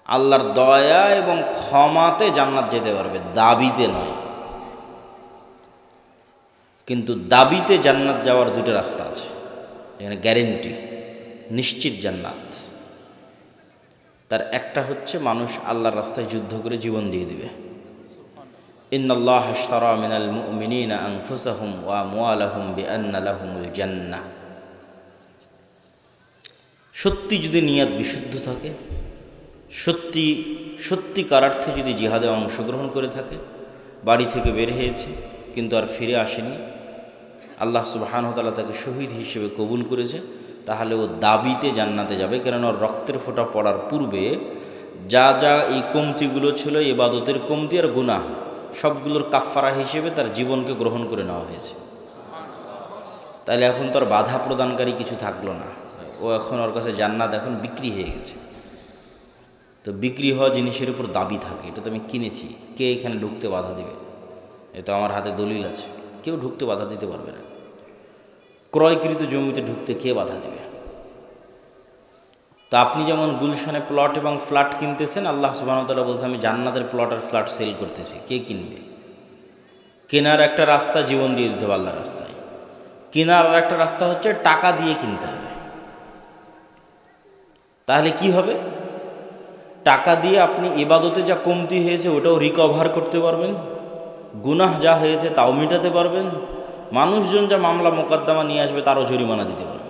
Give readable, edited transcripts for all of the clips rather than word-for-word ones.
আল্লাহর দয়া এবং ক্ষমাতে জান্নাত যেতে পারবে, দাবিতে নয়। কিন্তু দাবিতে জান্নাত যাওয়ার দুটো রাস্তা আছে, এখানে গ্যারেন্টি, নিশ্চিত জান্নাত। তার একটা হচ্ছে মানুষ আল্লাহর রাস্তায় যুদ্ধ করে জীবন দিয়ে দিবে। ইন্নাল্লাহা আশতারা মিনাল মুমিনিনা আনফুসাহুম ওয়া আমওয়ালাহুম বিআন্না লাহুমুল জান্নাহ। সত্যি যদি নিয়ত বিশুদ্ধ থাকে, সত্যিকার অর্থে যদি জিহাদে অংশগ্রহণ করে থাকে, বাড়ি থেকে বের হয়েছে কিন্তু আর ফিরে আসেনি, আল্লাহ সুবহানাহু ওয়া তাআলা তাকে শহীদ হিসেবে কবুল করেছে, তাহলে ও দাবিতে জান্নাতে যাবে। কেননা ওর রক্তের ফোঁটা পড়ার পূর্বে যা যা এই কমতিগুলো ছিল, ইবাদতের কমতি আর গুনাহ, সবগুলোর কাফফারা হিসেবে তার জীবনকে গ্রহণ করে নেওয়া হয়েছে। তাহলে এখন তো আর বাধা প্রদানকারী কিছু থাকলো না, ও এখন ওর কাছে জান্নাত এখন বিক্রি হয়ে গেছে। তো বিক্রি হওয়া জিনিসের উপর দাবি থাকে, এটা তো আমি কিনেছি, কে এখানে ঢুকতে বাধা দেবে? এটা আমার হাতে দলিল আছে, কেউ ঢুকতে বাধা দিতে পারবে না। ক্রয়কৃত জমিতে ঢুকতে কে বাধা দেবে? তা আপনি যেমন গুলশানে প্লট এবং ফ্ল্যাট কিনতেছেন, আল্লাহ সুবহানাহু ওয়া তাআলা বলছে আমি জান্নাতের প্লট আর ফ্ল্যাট সেল করতেছি, কে কিনবে? কেনার একটা রাস্তা জীবন দিয়ে দিতে হবে আল্লাহর রাস্তায়, কেনার আর একটা রাস্তা হচ্ছে টাকা দিয়ে কিনতে হবে। তাহলে কি হবে? টাকা দিয়ে আপনি ইবাদতে যা কমতি হয়েছে ওটাও রিকভার করতে পারবেন, গুনাহ যা হয়েছে তাও মেটাতে পারবেন, মানুষজন যা মামলা মোকদ্দমা নিয়ে আসবে তারও জরিমানা দিতে পারবেন।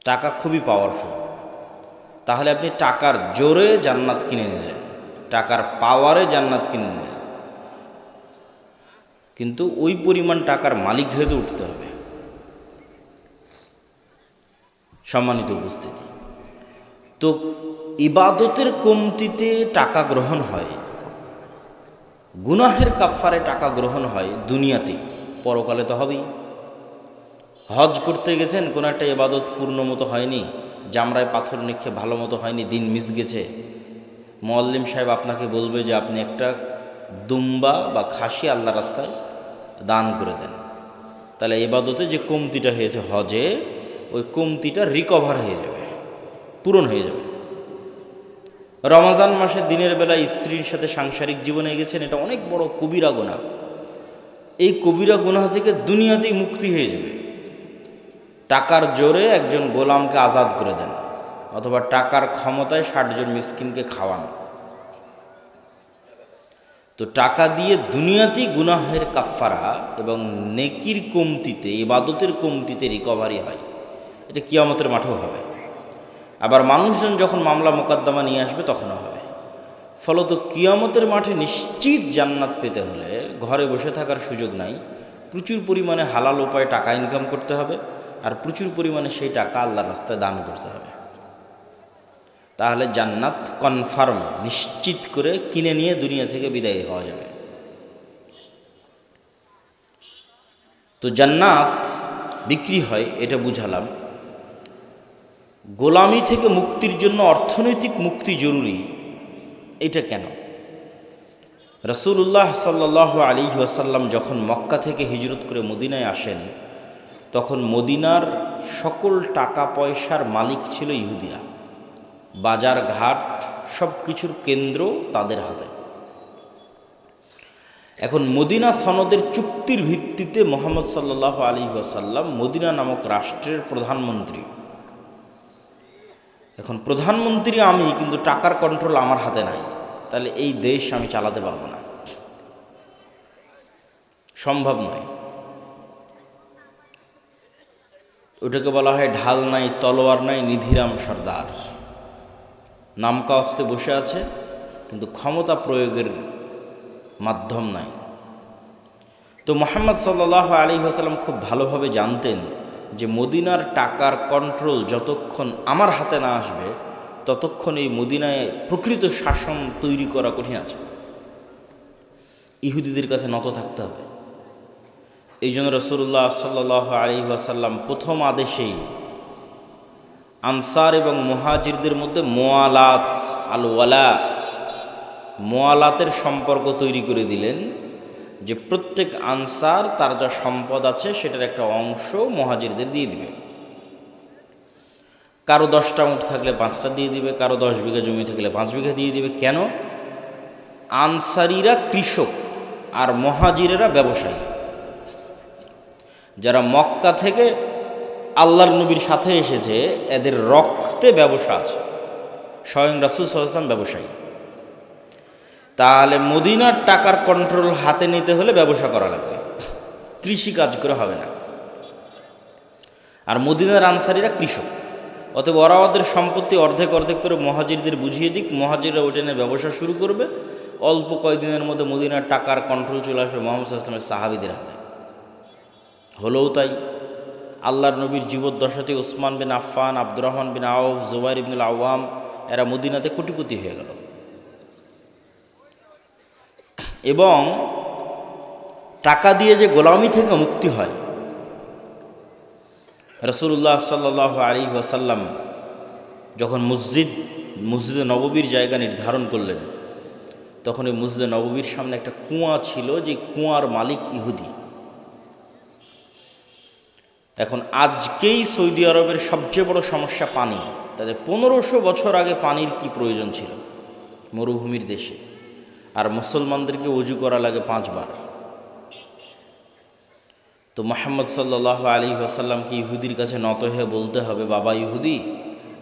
টাকা খুবই পাওয়ারফুল। তাহলে আপনি টাকার জোরে জান্নাত কিনে নিলেন, টাকার পাওয়ারে জান্নাত কিনে নিলেন, কিন্তু ওই পরিমাণ টাকার মালিক হয়ে উঠতে হবে। সম্মানিত উপস্থিতি, তো ইবাদতের কমতিতে টাকা গ্রহণ হয়, গুনাহের কাফফারে টাকা গ্রহণ হয় দুনিয়াতে, পরকালে তো হবেই। হজ করতে গেছেন, কোনো একটা ইবাদত পূর্ণ মতো হয়নি, জামরায় পাথর নিক্ষেপ ভালো মতো হয়নি, দিন মিস গেছে, মুআল্লিম সাহেব আপনাকে বলবে যে আপনি একটা দুম্বা বা খাসি আল্লাহ রাস্তায় দান করে দেন। তাহলে ইবাদতে যে কমতিটা হয়েছে হজে, ওই কমতিটা রিকভার হয়ে যাবে, পূরণ হয়ে যাবে। রমজান মাসে দিনের বেলা স্ত্রীর সাথে সাংসারিক জীবনে গেছেন, এটা অনেক বড় কবিরা গুনাহ। এই কবিরা গুনাহ থেকে দুনিয়াতেই মুক্তি হয়ে যাবে। টাকার জোরে একজন গোলামকে আজাদ করে দেন, অথবা টাকার ক্ষমতায় 60 জন মিসকিনকে খাওয়ান। তো টাকা দিয়ে দুনিয়াতেই গুনাহের কাফফারা এবং নেকির কমতিতে, ইবাদতের কমতিতে রিকভারি হয়। এটা কিয়ামতের মাঠেও হবে, আবার মানুষজন যখন মামলা মোকদ্দমা নিয়ে আসবে তখনও হবে। ফলত কিয়ামতের মাঠে নিশ্চিত জান্নাত পেতে হলে ঘরে বসে থাকার সুযোগ নাই, প্রচুর পরিমাণে হালাল উপায়ে টাকা ইনকাম করতে হবে, আর প্রচুর পরিমাণে সেই টাকা আল্লাহর রাস্তায় দান করতে হবে। তাহলে জান্নাত কনফার্ম, নিশ্চিত করে কিনে নিয়ে দুনিয়া থেকে বিদায় হওয়া যাবে। তো জান্নাত বিক্রি হয়, এটা বুঝালাম। গোলামি থেকে মুক্তির জন্য অর্থনৈতিক মুক্তি জরুরি, এটা কেন? রাসূলুল্লাহ সাল্লাল্লাহু আলাইহি ওয়াসাল্লাম যখন মক্কা থেকে হিজরত করে মদিনায় আসেন, তখন মদিনার সকল টাকা পয়সার মালিক ছিল ইহুদিরা। বাজার ঘাট সব কিছুর কেন্দ্র তাদের হাতে। এখন মদিনা সনদের চুক্তির ভিত্তিতে মুহাম্মদ সাল্লাল্লাহু আলাইহি ওয়াসাল্লাম মদিনা নামক রাষ্ট্রের প্রধানমন্ত্রী। এখন প্রধানমন্ত্রী আমি, কিন্তু টাকার কন্ট্রোল আমার হাতে নাই, তাহলে এই দেশ আমি চালাতে পারবো না, সম্ভব নয়। ওটাকে বলা হয় ঢাল নাই, তলোয়ার নাই, নিধিরাম সর্দার। নামকা অস্তে বসে আছে, কিন্তু ক্ষমতা প্রয়োগের মাধ্যম নাই। তো মুহাম্মদ সাল্লাল্লাহু আলাইহি ওয়াসাল্লাম খুব ভালোভাবে জানতেন যে মদিনার টাকার কন্ট্রোল যতক্ষণ আমার হাতে না আসবে, ততক্ষণ এই মদিনায় প্রকৃত শাসন তৈরি করা কঠিন আছে। ইহুদিদের কাছে নত থাকতে হবে। এই জন্য রাসূলুল্লাহ সাল্লাল্লাহু আলাইহি ওয়াসাল্লাম প্রথম আদেশেই আনসার এবং মুহাজিরদের মধ্যে মুআলাত, আল ওয়ালা, মুআলাতের সম্পর্ক তৈরি করে দিলেন, যে প্রত্যেক আনসার তার যা সম্পদ আছে সেটার একটা অংশ মুহাজিরদের দিয়ে দিবে। কারো 10টা উট থাকলে 5টা দিয়ে দিবে, কারো 10 বিঘা জমি থাকলে 5 বিঘা দিয়ে দিবে। কেন? আনসারীরা কৃষক আর মুহাজিরেরা ব্যবসায়ী। যারা মক্কা থেকে আল্লাহর নবীর সাথে এসেছে, এদের রক্তে ব্যবসা আছে। স্বয়ং রাসূল সাল্লাল্লাহু আলাইহি ওয়াসাল্লাম ব্যবসায়ী। তাহলে মদিনার টাকার কন্ট্রোল হাতে নিতে হলে ব্যবসা করা লাগবে, কৃষি কাজ করে হবে না। আর মদিনার আনসারীরা কৃষক, অতএব ওরা ওদের সম্পত্তি অর্ধেক অর্ধেক করে মুহাজিরদের বুঝিয়ে দিক, মুহাজিররা ওইটা নিয়ে ব্যবসা শুরু করবে। অল্প কয়েকদিনের মধ্যে মদিনার টাকার কন্ট্রোল চলে আসবে মুহাম্মদ সাল্লাল্লাহু আলাইহি ওয়াসাল্লামের সাহাবীদের হাতে। হলেও তাই। আল্লাহর নবীর জীবদ্দশাতে ওসমান বিন আফফান, আব্দুর রহমান বিন আউফ, জুবাইর ইবনুল আওয়াম এরা মদিনাতে কোটিপতি হয়ে গেল। এবং টাকা দিয়ে যে গোলামি থেকে মুক্তি হয়, রাসূলুল্লাহ সাল্লাল্লাহু আলাইহি ওয়াসাল্লাম যখন মসজিদে নববীর জায়গা নির্ধারণ করলেন, তখন এই মসজিদে নববীর সামনে একটা কুয়া ছিল, যে কুয়ার মালিক ইহুদি। এখন আজকেই সৌদি আরবের সবচেয়ে বড় সমস্যা পানি। তাদের 1500 বছর আগে পানির কি প্রয়োজন ছিল মরুভূমির দেশে, আর মুসলমানদেরকে ওযু করা লাগে 5 বার। তো মুহাম্মদ সাল্লাল্লাহু আলাইহি ওয়াসাল্লামকে ইহুদির কাছে নত হয়ে বলতে হবে, বাবা ইহুদি,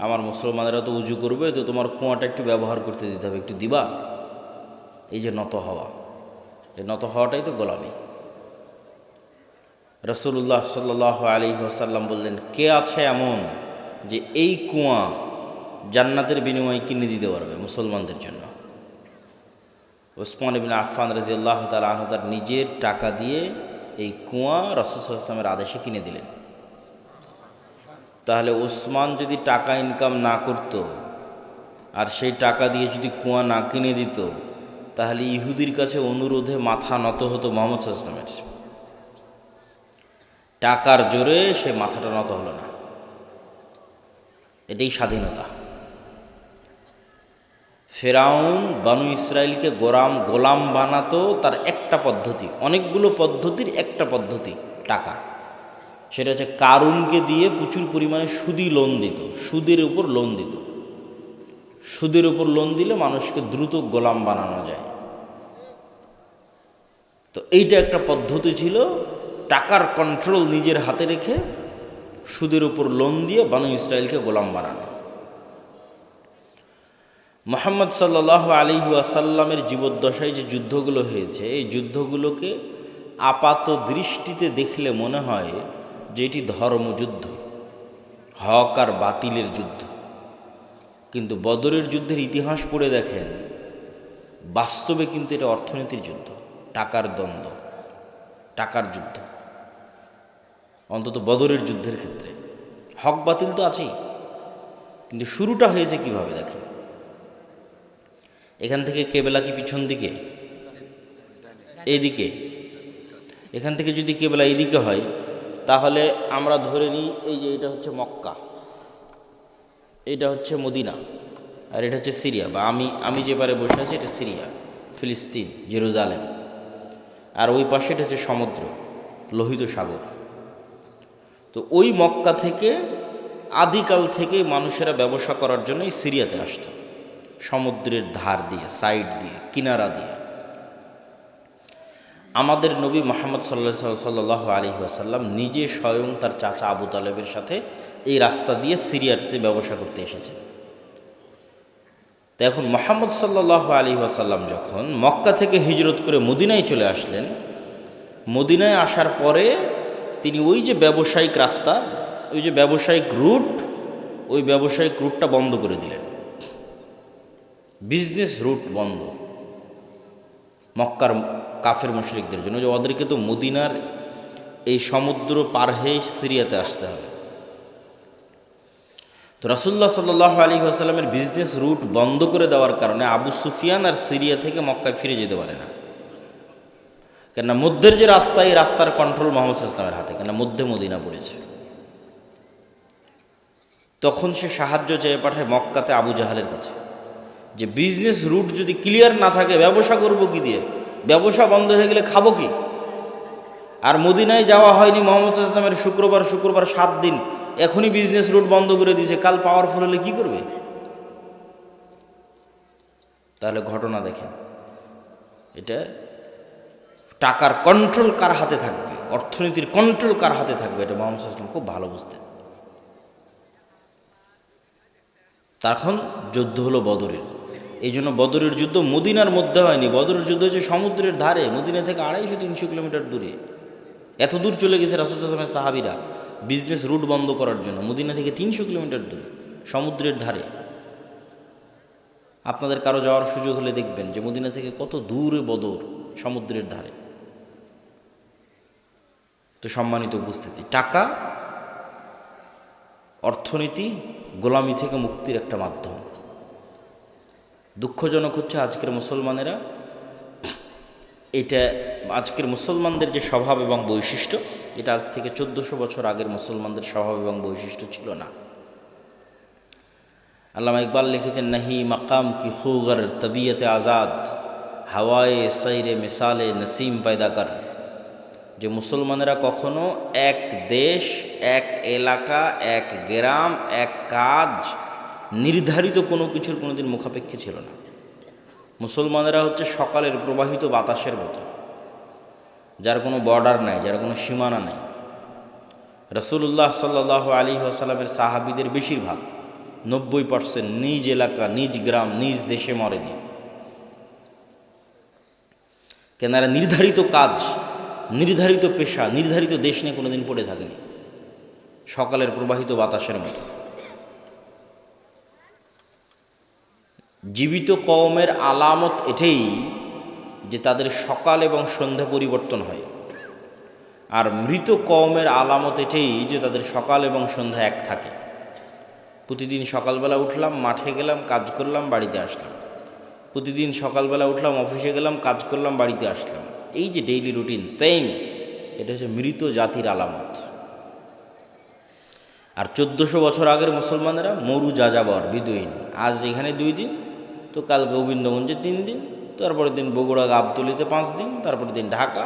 আমার মুসলমানেরা তো উজু করবে, তো তোমার কুয়াটা একটু ব্যবহার করতে দিতে হবে, একটু দিবা। এই যে নত হওয়া, এই নত হওয়াটাই তো গোলামি। রাসূলুল্লাহ সাল্লাল্লাহু আলাইহি ওয়াসাল্লাম বললেন, কে আছে এমন যে এই কুয়া জান্নাতের বিনিময়ে কিনে দিতে পারবে মুসলমানদের জন্য? ওসমান ইবনে আফফান রাদিয়াল্লাহু তাআলা আনহু তার নিজের টাকা দিয়ে এই কুয়া রাসূল সাল্লাল্লাহু আলাইহি ওয়াসাল্লামের আদেশে কিনে দিলেন। তাহলে ওসমান যদি টাকা ইনকাম না করত, আর সেই টাকা দিয়ে যদি কুয়া না কিনে দিত, তাহলে ইহুদির কাছে অনুরোধে মাথা নত হতো মুহাম্মদ সাল্লাল্লাহু আলাইহি ওয়াসাল্লামের। টাকার জোরে সে মাথাটা নত হলো না। এটাই স্বাধীনতা। ফেরাউন বানু ইসরাইলকে গোলাম বানাতো, তার একটা পদ্ধতি, অনেকগুলো পদ্ধতির একটা পদ্ধতি টাকা। সেটা হচ্ছে কারুনকে দিয়ে প্রচুর পরিমাণে সুদি লোন দিত, সুদের উপর লোন দিত। সুদের উপর লোন দিলে মানুষকে দ্রুত গোলাম বানানো যায়। তো এইটা একটা পদ্ধতি ছিল, টাকার কন্ট্রোল নিজের হাতে রেখে সুদের উপর লোন দিয়ে বানু ইসরাইলকে গোলাম বানানো। মুহাম্মদ সাল্লাল্লাহু আলাইহি ওয়াসাল্লামের জীবদ্দশায় যে যুদ্ধগুলো হয়েছে, এই যুদ্ধগুলোকে আপাত দৃষ্টিতে দেখলে মনে হয় যে এটি ধর্মযুদ্ধ, হক আর বাতিলের যুদ্ধ। কিন্তু বদরের যুদ্ধের ইতিহাস পড়ে দেখেন, বাস্তবে কিন্তু এটা অর্থনীতির যুদ্ধ, টাকার দ্বন্দ্ব, টাকার যুদ্ধ। অন্তত বদরের যুদ্ধের ক্ষেত্রে হক বাতিল তো আছেই, কিন্তু শুরুটা হয়েছে কিভাবে দেখেন। এখান থেকে কেবলা কি পিছন দিকে? এইদিকে। এখান থেকে যদি কেবলা এইদিকে হয়, তাহলে আমরা ধরে নিই এই যে এটা হচ্ছে মক্কা, এটা হচ্ছে মদিনা, আর এটা হচ্ছে সিরিয়া, বা আমি যে পারে বসে আছি এটা সিরিয়া, ফিলিস্তিন, জেরুজালেম। আর ওই পাশে এটা হচ্ছে সমুদ্র, লোহিত সাগর। তো ওই মক্কা থেকে আদিকাল থেকে মানুষেরা ব্যবসা করার জন্য এই সিরিয়াতে আসতো, সমুদ্রের ধার দিয়ে, সাইড দিয়ে, কিনারা দিয়ে। আমাদের নবী মুহাম্মদ সাল্লাল্লাহু আলাইহি ওয়াসাল্লাম নিজে স্বয়ং তার চাচা আবু তালেবের সাথে এই রাস্তা দিয়ে সিরিয়াতে ব্যবসা করতে এসেছেন। তো এখন মুহাম্মদ সাল্লাল্লাহু আলাইহি ওয়াসাল্লাম যখন মক্কা থেকে হিজরত করে মদিনায় চলে আসলেন, মদিনায় আসার পরে তিনি ওই যে ব্যবসায়িক রাস্তা, ওই যে ব্যবসায়িক রুট, ওই ব্যবসায়িক রুটটা বন্ধ করে দিলেন। বিজনেস রুট বন্ধ মক্কার কাফের মুশরিকদের জন্য, যে ওদেরকে তো মদিনার এই সমুদ্র পার হয়ে সিরিয়াতে আসতে হবে। তো রাসূলুল্লাহ সাল্লাল্লাহু আলাইহি ওয়াসাল্লামের বিজনেস রুট বন্ধ করে দেওয়ার কারণে আবু সুফিয়ান আর সিরিয়া থেকে মক্কায় ফিরে যেতে পারে না। কেননা মধ্যের যে রাস্তা, এই রাস্তার কন্ট্রোল মুহাম্মদ সাল্লাল্লাহু আলাইহি ওয়াসাল্লামের হাতে, কেননা মধ্যে মদিনা পড়েছে। তখন সে সাহায্য চেয়ে পাঠায় মক্কাতে আবু জাহালের কাছে, যে বিজনেস রুট যদি ক্লিয়ার না থাকে ব্যবসা করব কি দিয়ে, ব্যবসা বন্ধ হয়ে গেলে খাবো কি। আর মদিনায় যাওয়া হয়নি মুহাম্মদ সাল্লাল্লাহু আলাইহি ওয়াসাল্লামের শুক্রবার 7 দিন, এখনই বিজনেস রুট বন্ধ করে দিয়েছে, কাল পাওয়ারফুল হলে কি করবে? তাহলে ঘটনা দেখেন, এটা টাকার কন্ট্রোল কার হাতে থাকবে, অর্থনীতির কন্ট্রোল কার হাতে থাকবে, এটা মোহাম্মদ সাল্লাল্লাহু আলাইহি ওয়াসাল্লাম খুব ভালো বুঝতেন। তখন যুদ্ধ হলো বদরের। এই জন্য বদরের যুদ্ধ মদিনার মধ্যে হয়নি, বদরের যুদ্ধ হচ্ছে সমুদ্রের ধারে, মদিনা থেকে 250-300 কিলোমিটার দূরে। এত দূর চলে গেছে রাসূল সাল্লাল্লাহু আলাইহি ওয়াসাল্লামের সাহাবীরা বিজনেস রুট বন্ধ করার জন্য, মদিনা থেকে 300 কিলোমিটার দূরে সমুদ্রের ধারে। আপনাদের কারো যাওয়ার সুযোগ হলে দেখবেন যে মদিনা থেকে কত দূরে বদর, সমুদ্রের ধারে। তো সম্মানিত উপস্থিতি, টাকা অর্থনীতি গোলামি থেকে মুক্তির একটা মাধ্যম। দুঃখজনক হচ্ছে আজকের মুসলমানেরা, এটা আজকের মুসলমানদের যে স্বভাব এবং বৈশিষ্ট্য, এটা আজ থেকে 1400 বছর আগের মুসলমানদের স্বভাব এবং বৈশিষ্ট্য ছিল না। আল্লামা ইকবাল লিখেছেন, নাহি মাকাম কি খুগর তবিয়তে আজাদ, হাওয়ায়ে সৈরে মিসালে নসিম পয়দা কর। যে মুসলমানেরা কখনো এক দেশ, এক এলাকা, এক গ্রাম, এক কাজ, নির্ধারিত কোনো কিছুর কোনোদিন মুখাপেক্ষী ছিল না। মুসলমানেরা হচ্ছে সকালের প্রবাহিত বাতাসের মতো, যার কোনো বর্ডার নাই, যার কোনো সীমানা নাই। রাসূলুল্লাহ সাল্লাল্লাহু আলাইহি ওয়াসাল্লামের সাহাবীদের বেশিরভাগ 90% নিজ এলাকা, নিজ গ্রাম, নিজ দেশে মরেনি। কেনারা নির্ধারিত কাজ, নির্ধারিত পেশা, নির্ধারিত দেশ নিয়ে কোনোদিন পড়ে থাকেনি, সকালের প্রবাহিত বাতাসের মতো। জীবিত কওমের আলামত এটাই যে তাদের সকাল এবং সন্ধ্যা পরিবর্তন হয়, আর মৃত কওমের আলামত এটাই যে তাদের সকাল এবং সন্ধ্যা এক থাকে। প্রতিদিন সকালবেলা উঠলাম, মাঠে গেলাম, কাজ করলাম, বাড়িতে আসলাম। প্রতিদিন সকালবেলা উঠলাম, অফিসে গেলাম, কাজ করলাম, বাড়িতে আসলাম। এই যে ডেইলি রুটিন সেম, এটা হচ্ছে মৃত জাতির আলামত। আর 1400 বছর আগের মুসলমানেরা মরু যাযাবর, বিদুইন। আজ এখানে 2 দিন, তো কাল গোবিন্দগঞ্জে 3 দিন, তারপরের দিন বগুড়া গাবতলীতে 5 দিন, তারপরের দিন ঢাকা,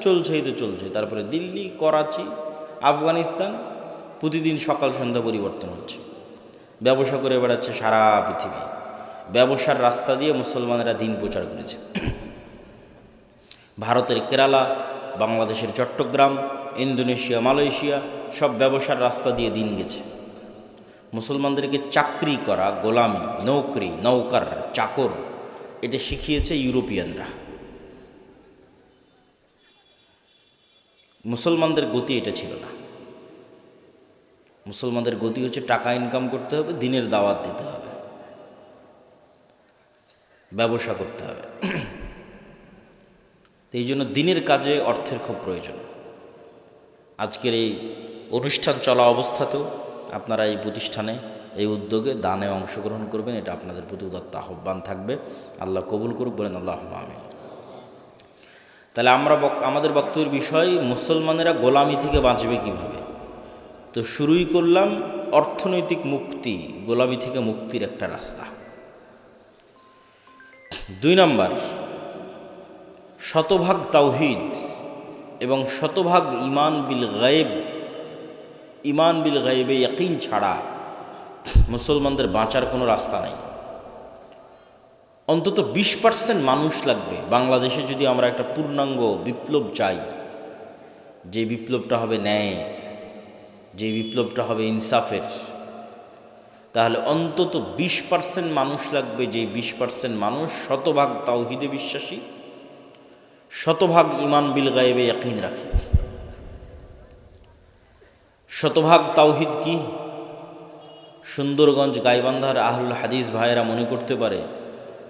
চলছেই তো চলছে। তারপরে দিল্লি, করাচি, আফগানিস্তান, প্রতিদিন সকাল সন্ধ্যা পরিবর্তন হচ্ছে। ব্যবসা করে বেড়াচ্ছে সারা পৃথিবী। ব্যবসার রাস্তা দিয়ে মুসলমানেরা দিন প্রচার করেছে। ভারতের কেরালা, বাংলাদেশের চট্টগ্রাম, ইন্দোনেশিয়া, মালয়েশিয়া, সব ব্যবসার রাস্তা দিয়ে দিন গেছে। মুসলমানদেরকে চাকরি করা, গোলামি, নৌকরি, নৌকার, চাকর, এটা শিখিয়েছে ইউরোপিয়ানরা। মুসলমানদের গতি এটা ছিল না। মুসলমানদের গতি হচ্ছে টাকা ইনকাম করতে হবে, দিনের দাওয়াত দিতে হবে, ব্যবসা করতে হবে। তো এই জন্য দিনের কাজে অর্থের খুব প্রয়োজন। আজকের এই অনুষ্ঠান চলা অবস্থাতেও আপনারা এই প্রতিষ্ঠানে, এই উদ্যোগে দানে অংশগ্রহণ করবেন, এটা আপনাদের প্রতি উদাত্ত আহ্বান থাকবে। আল্লাহ কবুল করুক, বলেন আল্লাহুম্মা আমিন। তাহলে আমাদের বক্তব্যের বিষয়, মুসলমানেরা গোলামি থেকে বাঁচবে কিভাবে। তো শুরুই করলাম অর্থনৈতিক মুক্তি, গোলামি থেকে মুক্তির একটা রাস্তা। 2 নম্বর, শতভাগ তাওহীদ এবং শতভাগ ঈমান বিল গায়ব। ঈমান বিল গায়বে ইয়াকিন ছাড়া মুসলমানদের বাঁচার কোনো রাস্তা নেই। অন্তত 20% মানুষ লাগবে বাংলাদেশে যদি আমরা একটা পূর্ণাঙ্গ বিপ্লব চাই, যে বিপ্লবটা হবে ন্যায়ের, যে বিপ্লবটা হবে ইনসাফের। তাহলে অন্তত 20% মানুষ লাগবে, যে 20% মানুষ শতভাগ তাওহীদে বিশ্বাসী, শতভাগ ঈমান বিল গায়বে ইয়াকিন রাখে। শতভাগ তাওহীদ কি? সুন্দরগঞ্জ গাইবান্ধার আহলুল হাদিস ভাইয়েরা মনে করতে পারে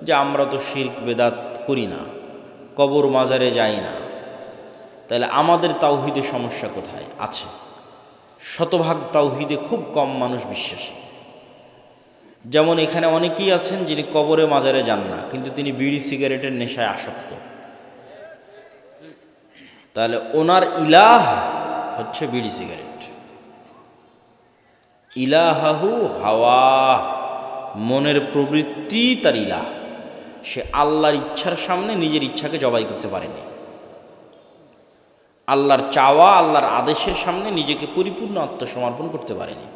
যে আমরা তো শিরক বেদাত করি না, কবর মাজারে যাই না, তাহলে আমাদের তাওহীদের সমস্যা কোথায়? আছে। শতভাগ তাওহীদে খুব কম মানুষ বিশ্বাসী। যেমন এখানে অনেকেই আছেন যিনি কবরে মাজারে যান না, কিন্তু তিনি বিড়ি সিগারেটের নেশায় আসক্ত। তাহলে ওনার ইলাহ হচ্ছে বিড়ি সিগারেট। ইলাহাহু হাওয়া, মনের প্রবৃত্তি তার ইলাহ। সে আল্লাহর ইচ্ছার সামনে নিজের ইচ্ছাকে জবাই করতে পারেনি। আল্লাহর চাওয়া, আল্লাহর আদেশের সামনে নিজেকে পরিপূর্ণ আত্মসমর্পণ করতে পারেনি।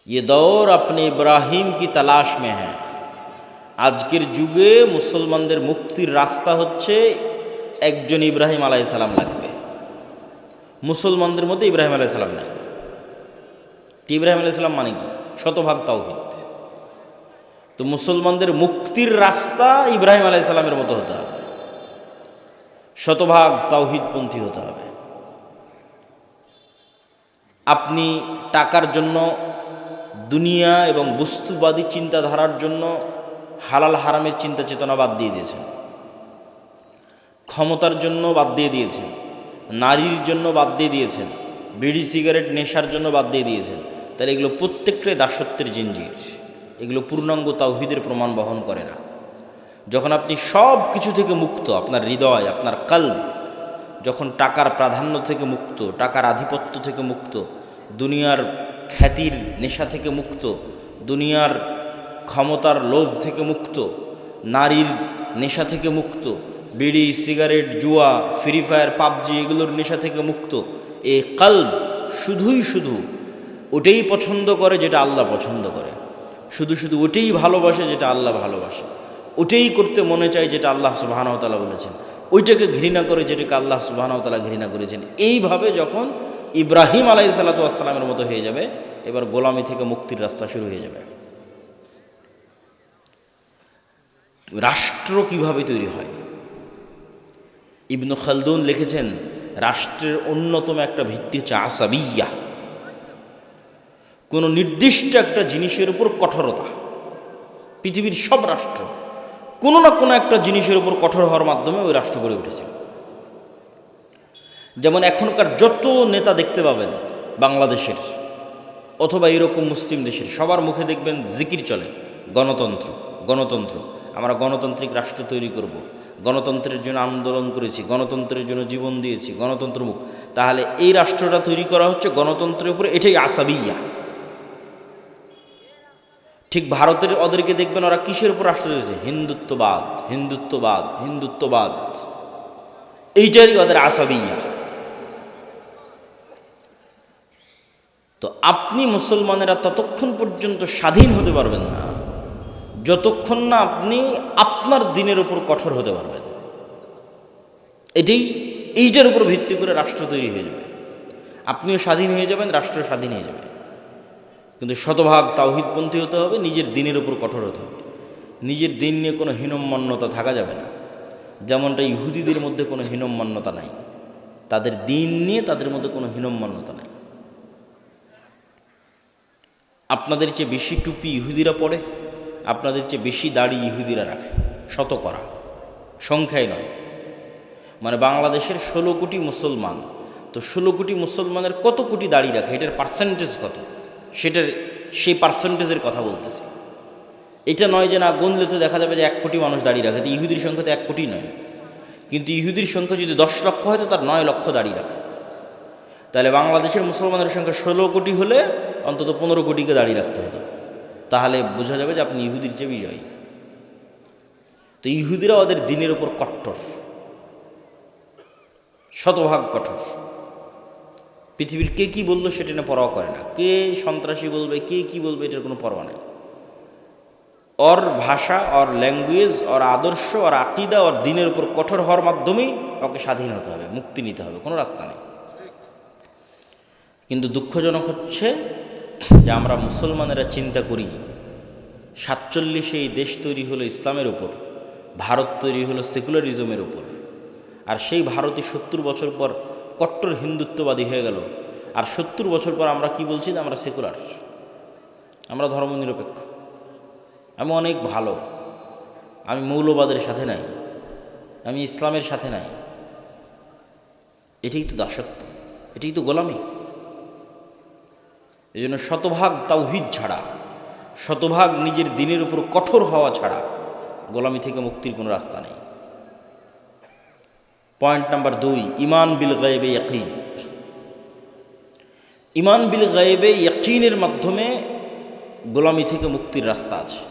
ये दौर अपने इब्राहिम की तलाश में है। আজকের যুগে মুসলমানদের মুক্তির রাস্তা হচ্ছে একজন ইব্রাহিম আলাইহিস সালাম লাগবে। মুসলমানদের মধ্যে ইব্রাহিম আলাইহিস সালাম নাই। ইব্রাহিম আলাইহিস সালাম মানে কি? শতভাগ তাওহীদ। তো মুসলমানদের মুক্তির রাস্তা ইব্রাহিম আলাইহিস সালামের মতো হতে হবে, শতভাগ তাওহীদপন্থী হতে হবে। আপনি টাকার জন্য, দুনিয়া এবং বস্তুবাদী চিন্তাধারার জন্য হালাল হারামের চিন্তা চেতনা বাদ দিয়ে দিয়েছেন, ক্ষমতার জন্য বাদ দিয়ে দিয়েছেন, নারীর জন্য বাদ দিয়ে দিয়েছেন, বিড়ি সিগারেট নেশার জন্য বাদ দিয়ে দিয়েছেন, তাহলে এগুলো প্রত্যেকটাই দাসত্বের জিনজির। এগুলো পূর্ণাঙ্গ তাওহীদের প্রমাণ বহন করে না। যখন আপনি সব কিছু থেকে মুক্ত, আপনার হৃদয়, আপনার কলব যখন টাকার প্রাধান্য থেকে মুক্ত, টাকার আধিপত্য থেকে মুক্ত, দুনিয়ার খ্যাতির নেশা থেকে মুক্ত, দুনিয়ার ক্ষমতার লোভ থেকে মুক্ত, নারীর নেশা থেকে মুক্ত, বিড়ি সিগারেট জুয়া ফ্রি ফায়ার পাবজি এগুলোর নেশা থেকে মুক্ত, এই কলব শুধু ওটাই পছন্দ করে যেটা আল্লাহ পছন্দ করে, শুধু ওটাই ভালোবাসে যেটা আল্লাহ ভালোবাসে, ওটাই করতে মনে চায় যেটা আল্লাহ সুবহানাহু ওয়া তাআলা বলেছেন, ওইটাকে ঘৃণা করে যেটাকে আল্লাহ সুবহানাহু ওয়া তাআলা ঘৃণা করেছেন। এইভাবে যখন ইব্রাহিম আলাইহিস সালাতু ওয়াস সালামের মতো হয়ে যাবে, এবার গোলামি থেকে মুক্তির রাস্তা শুরু হয়ে যাবে। রাষ্ট্র কিভাবে তৈরি হয়? ইবনু খালদুন লিখেছেন, রাষ্ট্রের অন্যতম একটা ভিত্তি হচ্ছে আসাবিয়া, কোনো নির্দিষ্ট একটা জিনিসের উপর কঠোরতা। পৃথিবীর সব রাষ্ট্র কোনো না কোনো একটা জিনিসের উপর কঠোর হওয়ার মাধ্যমে ওই রাষ্ট্র গড়ে উঠেছে। যেমন এখনকার যত নেতা দেখতে পাবেন বাংলাদেশের অথবা এরকম মুসলিম দেশের, সবার মুখে দেখবেন জিকির চলে, গণতন্ত্র গণতন্ত্র, আমরা গণতান্ত্রিক রাষ্ট্র তৈরি করব, গণতন্ত্রের জন্য আন্দোলন করেছি, গণতন্ত্রের জন্য জীবন দিয়েছি, গণতন্ত্রমুখ। তাহলে এই রাষ্ট্রটা তৈরি করা হচ্ছে গণতন্ত্রের উপরে, এটাই আসাবিয়া। ঠিক ভারতের ওদেরকে দেখবেন ওরা কিসের উপর রাষ্ট্র তৈরি? হিন্দুত্ববাদ, হিন্দুত্ববাদ, হিন্দুত্ববাদ, এইটাই ওদের আসাবিয়া। তো আপনি মুসলমানেরা ততক্ষণ পর্যন্ত স্বাধীন হতে পারবেন না যতক্ষণ না আপনি আপনার দিনের উপর কঠোর হতে পারবেন। এইটার উপর ভিত্তি করে রাষ্ট্র তৈরি হয়ে যাবে, আপনিও স্বাধীন হয়ে যাবেন, রাষ্ট্র স্বাধীন হয়ে যাবে। কিন্তু শতভাগ তাওহীদপন্থী হতে হবে, নিজের দিনের উপর কঠোর হতে হবে। নিজের দিন নিয়ে কোনো হীনম্মান্যতা থাকা যাবে না, যেমনটা ইহুদিদের মধ্যে কোনো হীনম্মান্যতা নাই, তাদের দিন নিয়ে তাদের মধ্যে কোনো হীনম্মান্যতা নাই। আপনাদের চেয়ে বেশি টুপি ইহুদিরা পরে, আপনাদের চেয়ে বেশি দাড়ি ইহুদিরা রাখে, শতকরা, সংখ্যায় নয়। মানে বাংলাদেশের 16 কোটি মুসলমান, তো 16 কোটি মুসলমানের কত কোটি দাড়ি রাখে, এটার পার্সেন্টেজ কত, সেই পার্সেন্টেজের কথা বলতেছি। এটা নয় যে না গুনলে তো দেখা যাবে যে 1 কোটি মানুষ দাড়ি রাখে, তো ইহুদির সংখ্যা তো 1 কোটি নয়, কিন্তু ইহুদির সংখ্যা যদি 10 লক্ষ হয় তো তার 9 লক্ষ দাড়ি রাখে। তাহলে বাংলাদেশের মুসলমানের সংখ্যা 16 কোটি হলে অন্তত 15 কোটিকে দাড়ি রাখতে হতো, তাহলে বোঝা যাবে যে আপনি ইহুদির চেয়ে বিজয়ী। তো ইহুদিরা ওদের দিনের উপর কঠোর, শতভাগ কঠোর। পৃথিবীর কে কি বললো সেটা নিয়ে পরোয়া করে না, কে সন্ত্রাসী বলবে, কে কি বলবে, এটার কোনো পরোয়া নেই। ওর ভাষা, ওর ল্যাঙ্গুয়েজ, ওর আদর্শ, ওর আকিদা, ওর দিনের উপর কঠোর হওয়ার মাধ্যমেই ওকে স্বাধীন হতে হবে, মুক্তি নিতে হবে, কোনো রাস্তা নেই। কিন্তু দুঃখজনক হচ্ছে যে আমরা মুসলমানেরা চিন্তা করি 47 এই দেশ তৈরি হলো ইসলামের উপর, ভারত তৈরি হলো সেকুলারিজমের উপর, আর সেই ভারতই 70 বছর পর কট্টর হিন্দুত্ববাদী হয়ে গেল। আর 70 বছর পর আমরা কি বলছি? আমরা সেকুলার, আমরা ধর্মনিরপেক্ষ, আমি অনেক ভালো, আমি মৌলবাদের সাথে নাই, আমি ইসলামের সাথে নাই। এটাই তো দাসত্ব, এটাই তো গোলামি। এই জন্য শতভাগ তাওহীদ ছাড়া, শতভাগ নিজের দিনের উপর কঠোর হওয়া ছাড়া গোলামি থেকে মুক্তির কোনো রাস্তা নেই। পয়েন্ট নাম্বার 2, ঈমান বিল গায়বে ইয়াকিন। ঈমান বিল গায়বে ইয়াকিনের মাধ্যমে গোলামি থেকে মুক্তির রাস্তা আছে।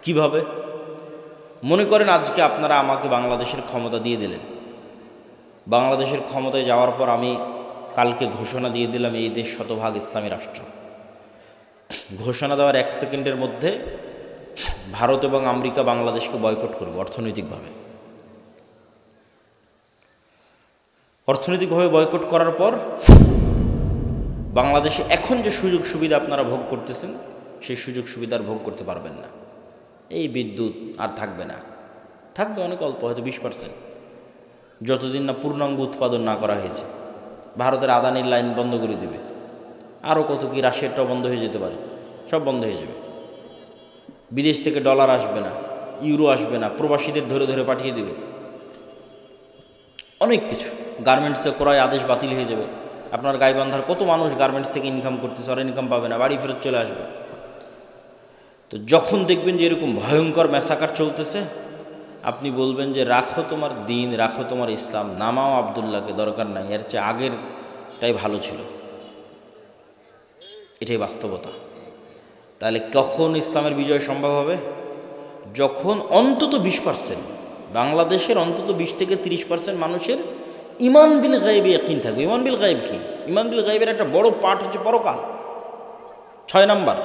কিভাবে? মনে করেন আজকে আপনারা আমাকে বাংলাদেশের ক্ষমতা দিয়ে দিলেন, বাংলাদেশের ক্ষমতায় যাওয়ার পর আমি কালকে ঘোষণা দিয়ে দিলাম এই দেশ শতভাগ ইসলামী রাষ্ট্র। ঘোষণা দেওয়ার 1 সেকেন্ডের মধ্যে ভারত এবং আমেরিকা বাংলাদেশকে বয়কট করবে অর্থনৈতিকভাবে। অর্থনৈতিকভাবে বয়কট করার পর বাংলাদেশে এখন যে সুযোগ সুবিধা আপনারা ভোগ করতেছেন সেই সুযোগ সুবিধার ভোগ করতে পারবেন না। এই বিদ্যুৎ আর থাকবে না, থাকবে অনেক অল্প, হয়তো 20%, যতদিন না পূর্ণাঙ্গ উৎপাদন না করা হয়েছে। ভারতের আদানির লাইন বন্ধ করে দেবে, আরও কত কি, রাশিয়ারটাও বন্ধ হয়ে যেতে পারে, সব বন্ধ হয়ে যাবে। বিদেশ থেকে ডলার আসবে না, ইউরো আসবে না, প্রবাসীদের ধরে ধরে পাঠিয়ে দেবে, অনেক কিছু। গার্মেন্টসে ক্রয় আদেশ বাতিল হয়ে যাবে। আপনার গাইবান্ধার কত মানুষ গার্মেন্টস থেকে ইনকাম করতেছে, আর ইনকাম পাবে না, বাড়ি ফেরত চলে আসবে। তো যখন দেখবেন যে এরকম ভয়ঙ্কর ম্যাসাকার চলতেছে, আপনি বলবেন যে রাখো তোমার দিন, রাখো তোমার ইসলাম, নামাও আবদুল্লাহকে, দরকার নাই, এর চেয়ে আগেরটাই ভালো ছিল। এটাই বাস্তবতা। তাহলে কখন ইসলামের বিজয় সম্ভব হবে? যখন অন্তত 20%, বাংলাদেশের অন্তত 20 থেকে 30% মানুষের ইমান বিল গায়েবে ইয়াকিন থাকবে। ইমান বিল গায়েব কি? ইমান বিল গায়েবের একটা বড় পার্ট হচ্ছে পরকাল। 6 নাম্বার,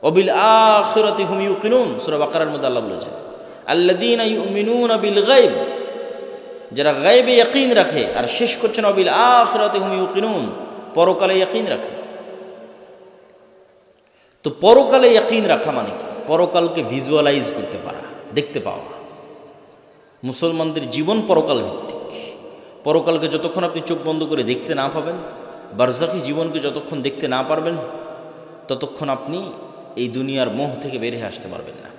ওয়াবিল আখিরাতি হুম ইউকিনুন, সূরা বাকারার মধ্যে আল্লাহ বলেছেন আল্লাযীনা ইউমিনুনা বিল গায়ব, যারা গায়েবে ইয়াকিন রাখে। আর শেষ করছেন ওয়াবিল আখিরাতি হুম ইউকিনুন, পরকালে ইয়াকিন রাখে। তো পরকালে ইয়াকিন রাখা মানে কি? পরকালকে ভিজুয়ালাইজ করতে পারা, দেখতে পাওয়া। মুসলমানদের জীবন পরকাল ভিত্তিক। পরকালকে যতক্ষণ আপনি চোখ বন্ধ করে দেখতে না পাবেন, বারজাখী জীবনকে যতক্ষণ দেখতে না পারবেন, ততক্ষণ আপনি এই দুনিয়ার মোহ থেকে বের হয়ে আসতে পারবেন না।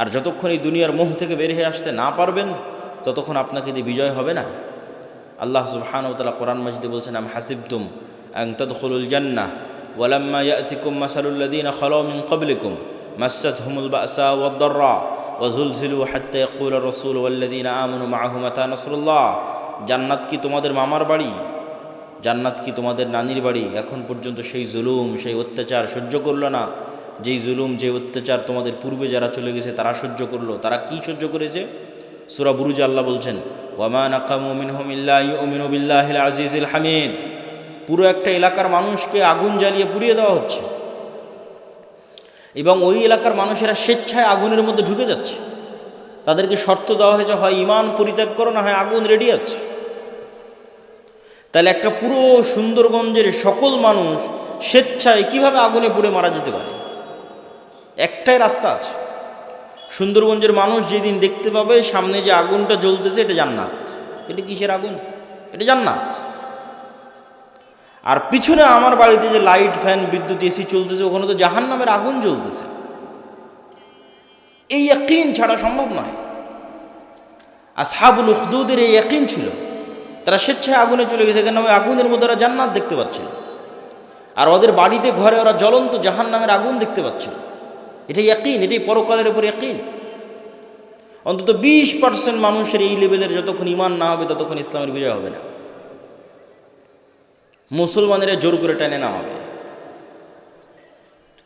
আর যতক্ষণ এই দুনিয়ার মোহ থেকে বের হয়ে আসতে না পারবেন, ততক্ষণ আপনাকে দিয়ে বিজয় হবে না। আল্লাহ সুবহানাহু ওয়া তাআলা কোরআন মাজিদে বলছেন, আম হাসিবতুম আন তাদখুলুল জান্নাহ ওয়ালাম্মা ইয়াতিকুম মাসালুল লাযীনা খালাউ মিন ক্বাবলিকুম মাসাতহুমুল বাসা ওয়াদ দাররা ওয়াজুলজিলু হাত্তা ইয়াকুলার রাসূলু ওয়াল্লাযীনা আমানু মাআহু মাতা নাসরুল্লাহ। জান্নাত কি তোমাদের মামার বাড়ি? জান্নাত কি তোমাদের নানির বাড়ি? এখন পর্যন্ত সেই জুলুম, সেই অত্যাচার সহ্য করলো না। যেই জুলুম, যে অত্যাচার তোমাদের পূর্বে যারা চলে গেছে তারা সহ্য করলো। তারা কি সহ্য করেছে? সূরা বুরুজে আল্লাহ বলছেন, ওয়ামা নাকামু মিনহুম ইল্লা ইউমিনু বিল্লাহিল আজিজিল হামিদ। পুরো একটা এলাকার মানুষকে আগুন জ্বালিয়ে পুড়িয়ে দেওয়া হচ্ছে, এবং ওই এলাকার মানুষেরা স্বেচ্ছায় আগুনের মধ্যে ঢুকে যাচ্ছে। তাদেরকে শর্ত দেওয়া হয়েছে, হয় ঈমান পরিত্যাগ করো, না হয় আগুন রেডি আছে। তাহলে একটা পুরো সুন্দরগঞ্জের সকল মানুষ স্বেচ্ছায় কিভাবে আগুনে পুড়ে মারা যেতে পারে? একটাই রাস্তা আছে। সুন্দরগঞ্জের মানুষ যেদিন দেখতে পাবে সামনে যে আগুনটা জ্বলতেছে, এটা জান্নাত। এটা কিসের আগুন? এটা জান্নাত। আর পিছনে আমার বাড়িতে যে লাইট, ফ্যান, বিদ্যুৎ, এসি চলতেছে, ওখানে তো জাহান্নামের আগুন জ্বলতেছে। এই ইয়াকিন ছাড়া সম্ভব নয়। আসহাবুল উখদুদের এই ইয়াকিন ছিল। তারা স্বেচ্ছায় আগুনে চলে গেছে, কেন? ওই আগুনের মধ্যে ওরা জান্নাত দেখতে পাচ্ছিল। আর ওদের বাড়িতে ঘরে ওরা জ্বলন্ত জাহান্নামের আগুন দেখতে পাচ্ছিল। এটাই ইয়াকিন, এটাই পরকালের উপর ইয়াকিন। অন্তত 20% মানুষের এই লেভেলের যতক্ষণ ঈমান না হবে, ততক্ষণ ইসলামের বিজয় হবে না। মুসলমানেরা জোর করে টেনে নামাবে,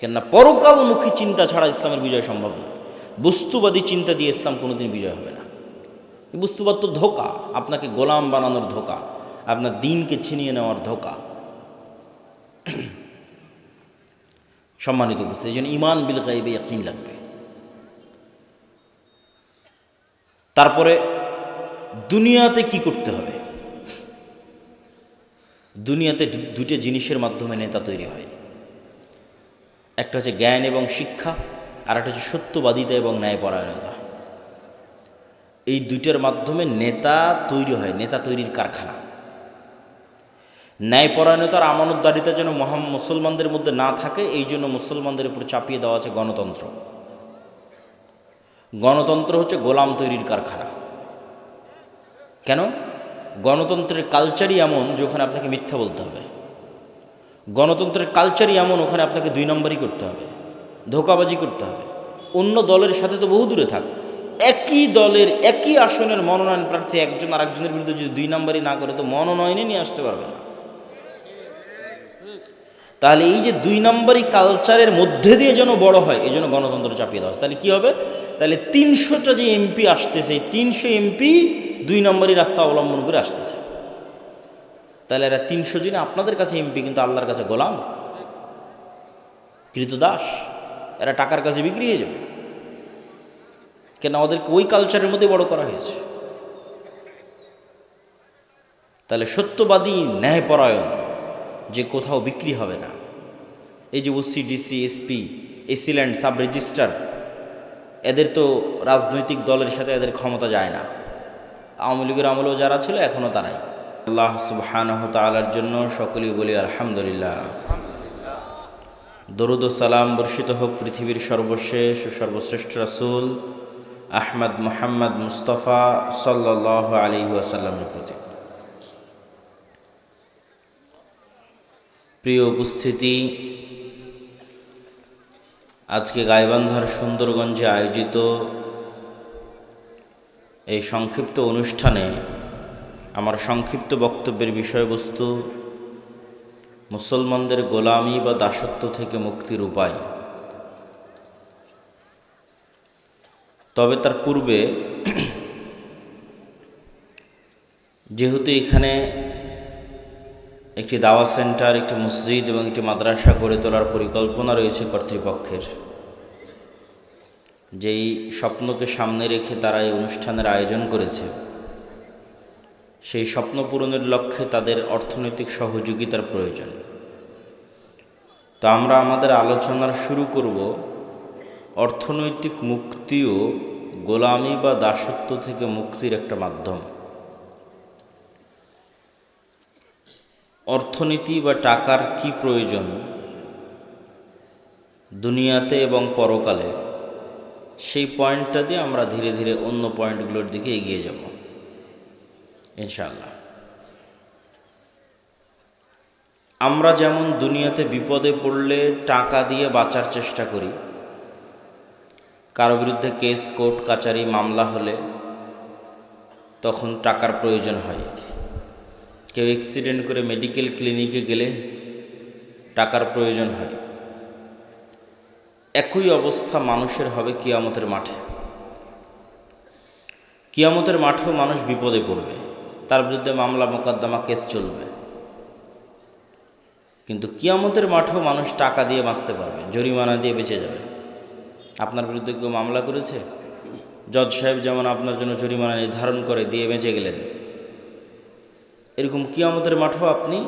কেননা পরকালমুখী চিন্তা ছাড়া ইসলামের বিজয় সম্ভব না। বস্তুবাদী চিন্তা দিয়ে ইসলাম কোনোদিন বিজয় হবে না। বস্তুবাদ তো ধোঁকা, আপনাকে গোলাম বানানোর ধোঁকা, আপনার দিনকে ছিনিয়ে নেওয়ার ধোঁকা। সম্মানিত বুঝতে, এই জন্য ঈমান বিল গায়বে ইয়াকিন লাগবে। তারপরে দুনিয়াতে কি করতে হবে? দুনিয়াতে দুটো জিনিসের মাধ্যমে নেতা তৈরি হয়। একটা হচ্ছে জ্ঞান এবং শিক্ষা, আর একটা হচ্ছে সত্যবাদিতা এবং ন্যায়পরায়ণতা। এই দুইটার মাধ্যমে নেতা তৈরি হয়, নেতা তৈরির কারখানা। ন্যায়পরায়ণতার আমানতদারিতা যেন মুসলমানদের মধ্যে না থাকে, এই জন্য মুসলমানদের উপর চাপিয়ে দেওয়া আছে গণতন্ত্র। গণতন্ত্র হচ্ছে গোলাম তৈরির কারখানা। কেন? গণতন্ত্রের কালচারই এমন যে ওখানে আপনাকে মিথ্যা বলতে হবে। গণতন্ত্রের কালচারই এমন, ওখানে আপনাকে 2 নম্বরই করতে হবে, ধোঁকাবাজি করতে হবে। অন্য দলের সাথে তো বহু দূরে থাক, একই দলের একই আসনের মনোনয়ন প্রার্থী একজন আরেকজনের বিরুদ্ধে যদি 2 নম্বরই না করে, তো মনোনয়নে নিয়ে আসতে পারবে না। তাহলে এই যে 2 নম্বরই কালচারের মধ্যে দিয়ে যেন বড় হয়, এই জন্য গণতন্ত্র চাপিয়ে দেওয়া। তাহলে কি হবে? তাহলে 300টা যে এমপি আসতেছে, 300 এমপি 2 নম্বরই রাস্তা অবলম্বন করে আসতেছে। তাহলে এরা 300 জন আপনাদের কাছে এমপি, কিন্তু আল্লাহর কাছে গোলাম, কৃতদাস। এরা টাকার কাছে বিক্রি হয়ে যাবে, কেন ওদেরকে ওই কালচারের মধ্যে বড় করা হয়েছে। তাহলে সত্যবাদী, ন্যায়পরায়ণ, যে কোথাও বিক্রি হবে না। এই যে OC, DC, SP, AC land, sub registrar, এদের তো রাজনৈতিক দলের সাথে এদের ক্ষমতা যায় না। আওয়ামী লীগের আমলেও যারা ছিল এখনও তারাই। আল্লাহ সুবহানাহু ওয়া তাআলার জন্য সকলেই বলি আলহামদুলিল্লাহ। দরুদ ও সালাম বর্ষিত হোক পৃথিবীর সর্বশেষ ও সর্বশ্রেষ্ঠ রাসূল আহমদ মুহাম্মদ মুস্তাফা সাল্লাল্লাহু আলাইহি ওয়াসাল্লামের প্রতি। প্রিয় উপস্থিতি, আজকে গাইবান্ধার সুন্দরগঞ্জে আয়োজিত এই সংক্ষিপ্ত অনুষ্ঠানে আমার সংক্ষিপ্ত বক্তব্যের বিষয়বস্তু মুসলমানদের গোলামি বা দাসত্ব থেকে মুক্তির উপায়। তবে তার পূর্বে, যেহেতু এখানে একটি দাওয়া সেন্টার, একটি মসজিদ এবং একটি মাদ্রাসা গড়ে তোলার পরিকল্পনা রয়েছে কর্তৃপক্ষের, যেই স্বপ্নকে সামনে রেখে তারা এই অনুষ্ঠানের আয়োজন করেছে, সেই স্বপ্ন পূরণের লক্ষ্যে তাদের অর্থনৈতিক সহযোগিতার প্রয়োজন। তো আমরা আমাদের আলোচনার শুরু করব অর্থনৈতিক মুক্তিও গোলামি বা দাসত্ব থেকে মুক্তির একটা মাধ্যম। অর্থনীতি বা টাকার কি প্রয়োজন দুনিয়াতে এবং পরকালে, সেই পয়েন্টটা দিয়ে আমরা ধীরে ধীরে অন্য পয়েন্টগুলোর দিকে এগিয়ে যাব ইনশাআল্লাহ। আমরা যেমন দুনিয়াতে বিপদে পড়লে টাকা দিয়ে বাঁচার চেষ্টা করি, কারো বিরুদ্ধে কেস, কোর্ট কাচারি, মামলা হলে তখন টাকার প্রয়োজন হয়। কেউ অ্যাক্সিডেন্ট করে মেডিকেল ক্লিনিকে গেলে টাকার প্রয়োজন হয়। একই অবস্থা মানুষের হবে কিয়ামতের মাঠে। কিয়ামতের মাঠেও মানুষ বিপদে পড়বে, তার বিরুদ্ধে মামলা, মোকদ্দমা, কেস চলবে। কিন্তু কিয়ামতের মাঠেও মানুষ টাকা দিয়ে বাঁচতে পারবে, জরিমানা দিয়ে বেঁচে যাবে। আপনার বিরুদ্ধে কেউ মামলা করেছে, জজ সাহেব যেমন আপনার জন্য জরিমানা নির্ধারণ করে দিয়ে বেঁচে গেলেন, এরকম কিয়ামতের মাঠেও আপনি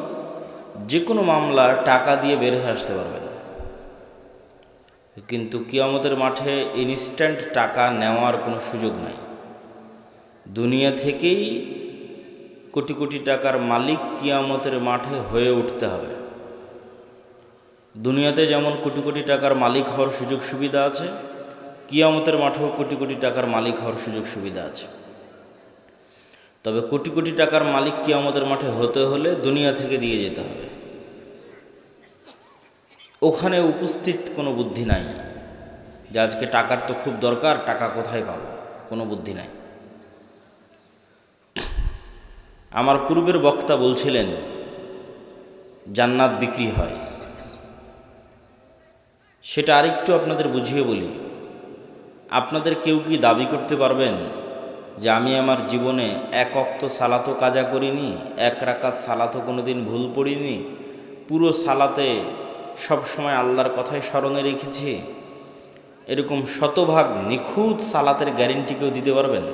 যে কোনো মামলা টাকা দিয়ে বের হয়ে আসতে পারবেন। কিন্তু কিয়ামতের মাঠে ইনস্ট্যান্ট টাকা নেওয়ার কোনো সুযোগ নাই। দুনিয়া থেকেই কোটি কোটি টাকার মালিক কিয়ামতের মাঠে হয়ে উঠতে হবে। দুনিয়াতে যেমন কোটি কোটি টাকার মালিক হওয়ার সুযোগ সুবিধা আছে, কিয়ামতের মাঠেও কোটি কোটি টাকার মালিক হওয়ার সুযোগ সুবিধা আছে। তবে কোটি কোটি টাকার মালিক কিয়ামতের মাঠে হতে হলে দুনিয়া থেকে দিয়ে যেতে হবে। ওখানে উপস্থিত কোনো বুদ্ধি নাই যে আজকে টাকার তো খুব দরকার, টাকা কোথায় পাবো, কোনো বুদ্ধি নাই। আমার পূর্বের বক্তা বলছিলেন জান্নাত বিক্রি হয়। সেটা আরেকটু আপনাদের বুঝিয়ে বলি। আপনাদের কেউ কি দাবি করতে পারবেন যে আমি আমার জীবনে এক ওয়াক্ত সালাতও কাজা করিনি, এক রাকাত সালাতও কোনো দিন ভুল পড়িনি, পুরো সালাতে সব সময় আল্লাহর কথাই স্মরণে রেখেছি, এরকম শতভাগ নিখুঁত সালাতের গ্যারেন্টি কেউ দিতে পারবেন?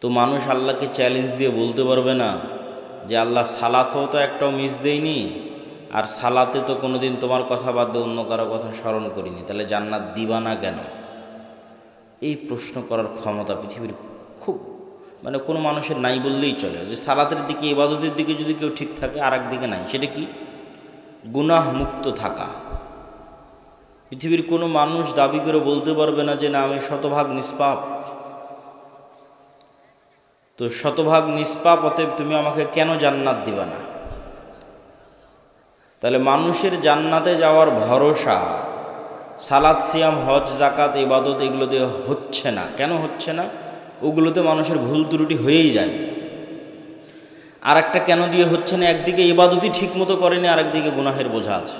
তো মানুষ আল্লাহকে চ্যালেঞ্জ দিয়ে বলতে পারবে না যে আল্লাহ সালাতেও তো একটাও মিস দেয়নি, আর সালাতে তো কোনো দিন তোমার কথা বাদ দিয়ে অন্য কারো কথা স্মরণ করিনি, তাহলে জান্নাত দিবা না কেন? এই প্রশ্ন করার ক্ষমতা পৃথিবীর খুব কোনো মানুষের নাই বললেই চলে। যে সালাতের দিকে, ইবাদতের দিকে যদি কেউ ঠিক থাকে, আর একদিকে নাই, সেটা কি? গুনাহ মুক্ত থাকা। পৃথিবীর কোনো মানুষ দাবি করে বলতে পারবে না যে না আমি শতভাগ নিষ্পাপ। তো শতভাগ নিষ্পাপ, অতএব তুমি আমাকে কেন জান্নাত দিবা না? তাহলে মানুষের জান্নাতে যাওয়ার ভরসা সালাত, সিয়াম, হজ, জাকাত, ইবাদত এগুলো দিয়ে হচ্ছে না। কেন হচ্ছে না? ওগুলোতে মানুষের ভুল ত্রুটি হয়েই যায়। আর একটা কেন দিয়ে হচ্ছে না, একদিকে ইবাদতই ঠিক মতো করেনি, আর একদিকে গুনাহের বোঝা আছে।